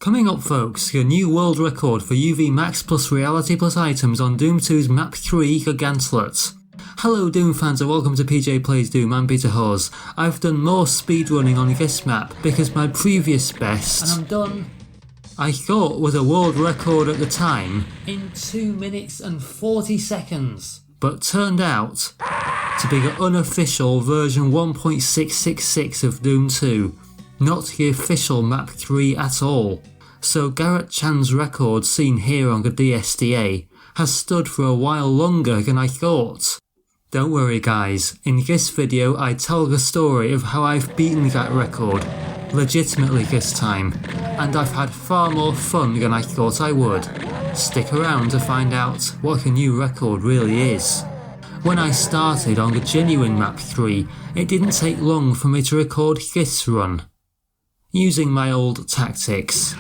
Coming up folks, a new world record for UV max plus reality plus items on Doom 2's map 3 Gantlet. Hello Doom fans and welcome to PJ Plays Doom, I'm Peter Hawes. I've done more speedrunning on this map because my previous best, and I'm done, I thought was a world record at the time, in 2 minutes and 40 seconds. But turned out to be the unofficial version 1.666 of Doom 2, not the official map 3 at all. So Garrett Chan's record seen here on the DSDA has stood for a while longer than I thought. Don't worry guys, in this video I tell the story of how I've beaten that record, legitimately this time, and I've had far more fun than I thought I would. Stick around to find out what the new record really is. When I started on the genuine map 3, it didn't take long for me to record this run, using my old tactics.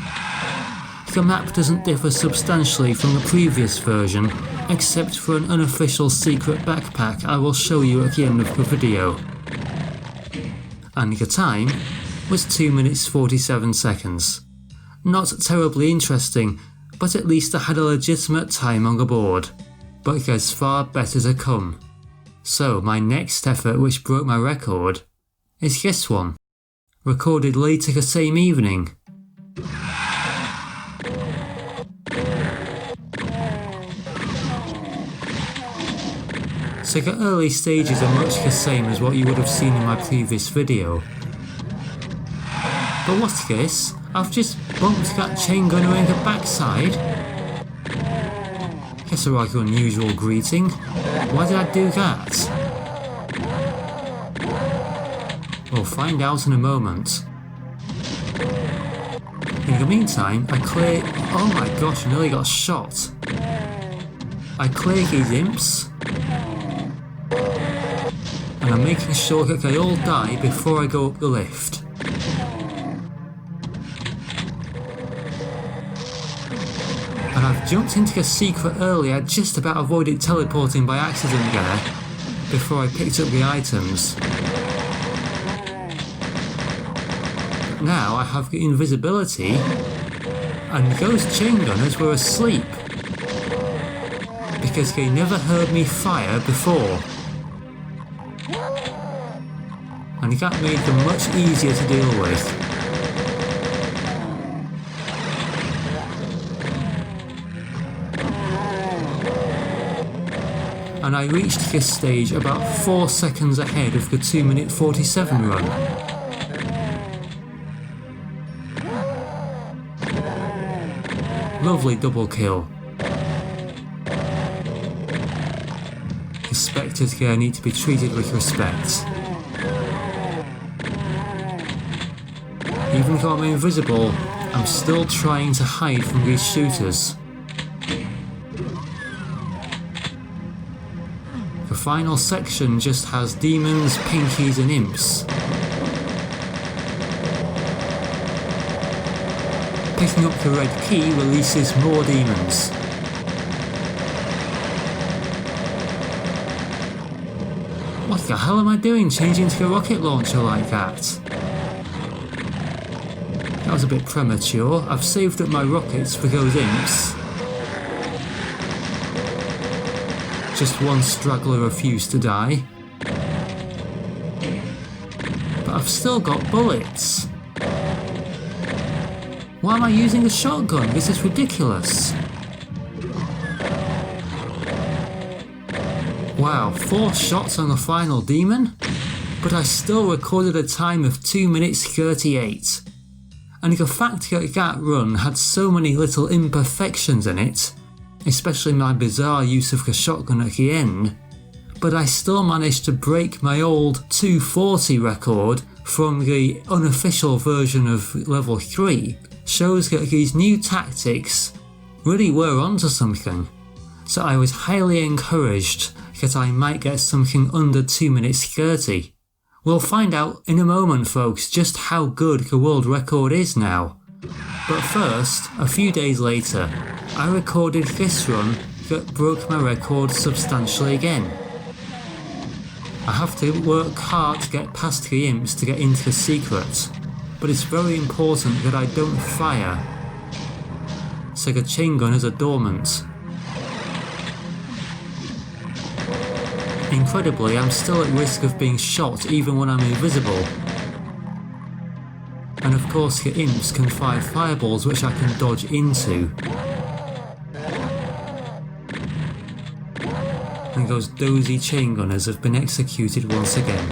The map doesn't differ substantially from the previous version, except for an unofficial secret backpack I will show you at the end of the video. And the time was 2 minutes 47 seconds. Not terribly interesting, but at least I had a legitimate time on the board. But there's far better to come. So my next effort which broke my record is this one, recorded later the same evening. So the early stages are much the same as what you would have seen in my previous video. But what's this? I've just bumped that chain gunner in the backside? Guess a rather unusual greeting. Why did I do that? We'll find out in a moment. In the meantime, oh my gosh, I nearly got shot. I clear these imps, and I'm making sure that they all die before I go up the lift. And I've jumped into the secret earlier, just about avoided teleporting by accident there, before I picked up the items. Now I have the invisibility, and those chaingunners were asleep, because they never heard me fire before. And that made them much easier to deal with. And I reached this stage about 4 seconds ahead of the 2 minute 47 run. Lovely double kill. The spectres here need to be treated with respect. Even though I'm invisible, I'm still trying to hide from these shooters. The final section just has demons, pinkies and imps. Picking up the red key releases more demons. What the hell am I doing changing to a rocket launcher like that? That was a bit premature. I've saved up my rockets for those imps. Just one straggler refused to die. But I've still got bullets. Why am I using a shotgun? This is ridiculous. Wow, 4 shots on the final demon? But I still recorded a time of 2 minutes 38. And the fact that that run had so many little imperfections in it, especially my bizarre use of the shotgun at the end, but I still managed to break my old 240 record from the unofficial version of level 3, shows that these new tactics really were onto something. So I was highly encouraged that I might get something under 2 minutes 30. We'll find out in a moment folks just how good the world record is now. But first, a few days later, I recorded this run that broke my record substantially again. I have to work hard to get past the imps to get into the secret, but it's very important that I don't fire so the chain gunners are dormant. Incredibly, I'm still at risk of being shot even when I'm invisible. And of course the imps can fire fireballs which I can dodge into. And those dozy chain gunners have been executed once again.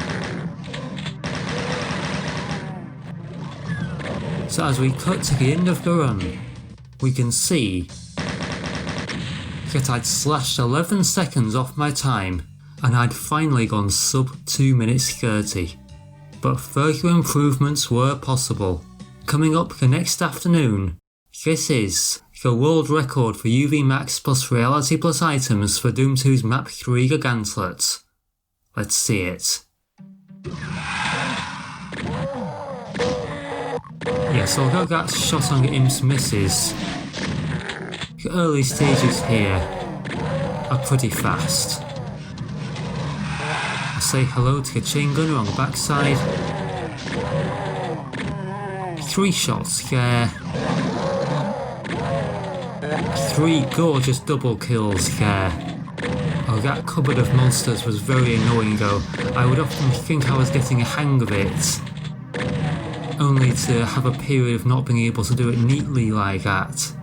So as we cut to the end of the run, we can see that I'd slashed 11 seconds off my time and I'd finally gone sub 2 minutes 30. But further improvements were possible. Coming up the next afternoon, this is the world record for UV max plus reality plus items for Doom 2's map 3 the Gantlet. Let's see it. Yes, although that shot on the imps misses, the early stages here are pretty fast. I say hello to the chain gunner on the backside. 3 shots there. 3 gorgeous double kills there. Oh, that cupboard of monsters was very annoying though. I would often think I was getting a hang of it, only to have a period of not being able to do it neatly like that.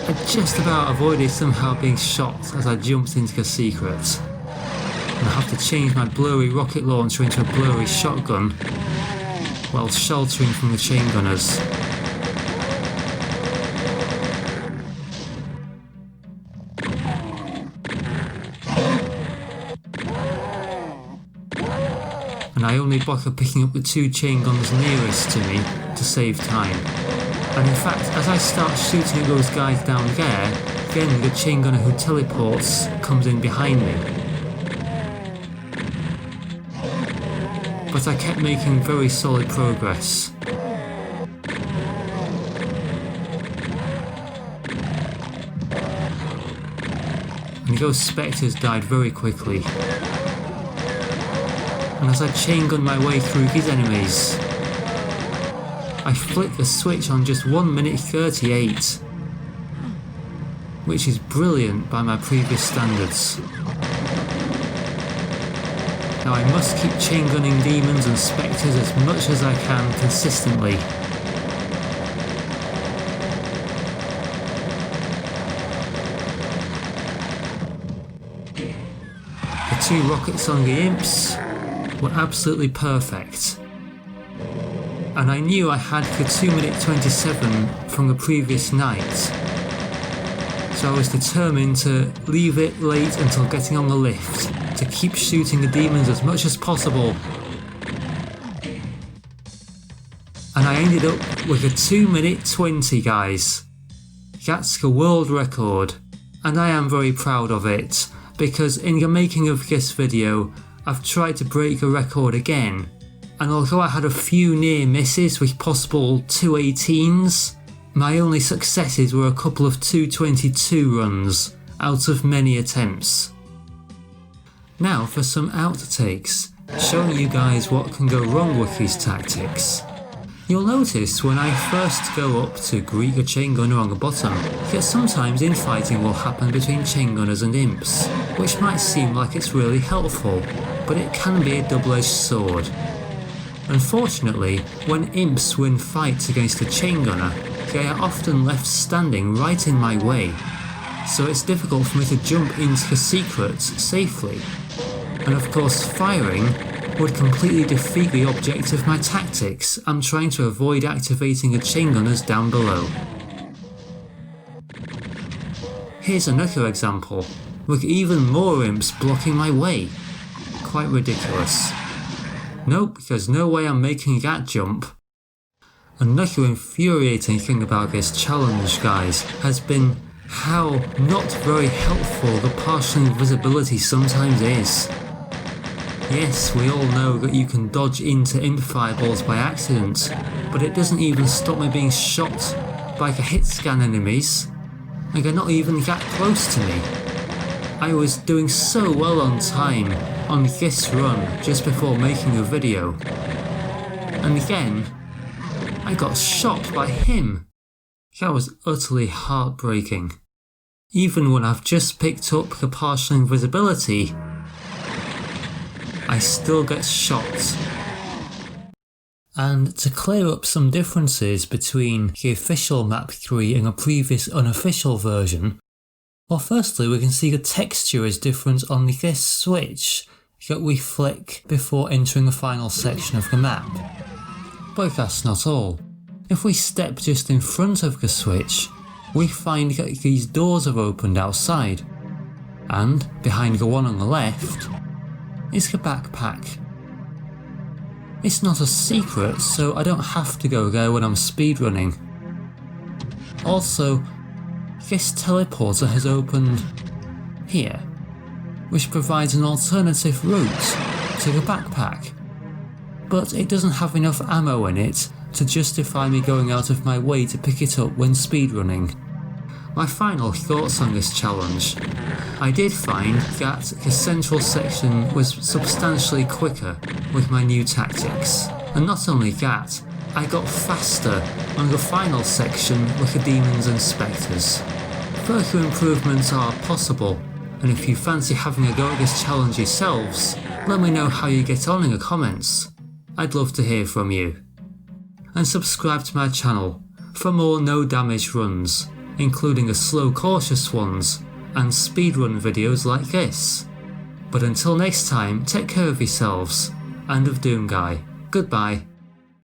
I just about avoided somehow being shot as I jumped into the secret. And I have to change my blurry rocket launcher into a blurry shotgun while sheltering from the chain gunners. And I only bother picking up the 2 chain guns nearest to me to save time. And in fact, as I start shooting at those guys down there, then the chain gunner who teleports comes in behind me. But I kept making very solid progress. And those spectres died very quickly. And as I chain gun my way through these enemies, I flicked the switch on just 1 minute 38, which is brilliant by my previous standards. Now I must keep chain gunning demons and spectres as much as I can consistently. The 2 rockets on the imps were absolutely perfect. And I knew I had the 2 minute 27 from the previous night. So I was determined to leave it late until getting on the lift, to keep shooting the demons as much as possible. And I ended up with a 2 minute 20, guys. That's the world record, and I am very proud of it, because in the making of this video, I've tried to break the record again, and although I had a few near misses with possible 218s, my only successes were a couple of 222 runs out of many attempts. Now for some outtakes, showing you guys what can go wrong with these tactics. You'll notice when I first go up to greet the chain gunner on the bottom, that sometimes infighting will happen between chain gunners and imps, which might seem like it's really helpful, but it can be a double-edged sword. Unfortunately, when imps win fights against a chain gunner, they are often left standing right in my way, so it's difficult for me to jump into the secrets safely. And of course firing would completely defeat the object of my tactics. I'm trying to avoid activating the chain gunners down below. Here's another example, with even more imps blocking my way. Quite ridiculous. Nope, there's no way I'm making that jump. Another infuriating thing about this challenge, guys, has been how not very helpful the partial invisibility sometimes is. Yes, we all know that you can dodge into imp fireballs by accident, but it doesn't even stop me being shot by the hit scan enemies, and they're not even that close to me. I was doing so well on time on this run just before making the video, and again, I got shot by him. That was utterly heartbreaking. Even when I've just picked up the partial invisibility, I still get shot. And to clear up some differences between the official map 3 and a previous unofficial version, well, firstly we can see the texture is different on this switch that we flick before entering the final section of the map. But that's not all. If we step just in front of the switch, we find that these doors have opened outside, and behind the one on the left is the backpack. It's not a secret, so I don't have to go there when I'm speedrunning. Also, this teleporter has opened here, which provides an alternative route to the backpack, but it doesn't have enough ammo in it to justify me going out of my way to pick it up when speedrunning. My final thoughts on this challenge. I did find that the central section was substantially quicker with my new tactics, and not only that, I got faster on the final section with the demons and spectres. Further improvements are possible, and if you fancy having a go at this challenge yourselves, let me know how you get on in the comments. I'd love to hear from you. And subscribe to my channel for more no damage runs, including the slow cautious ones and speedrun videos like this. But until next time, take care of yourselves and of Doom Guy. Goodbye.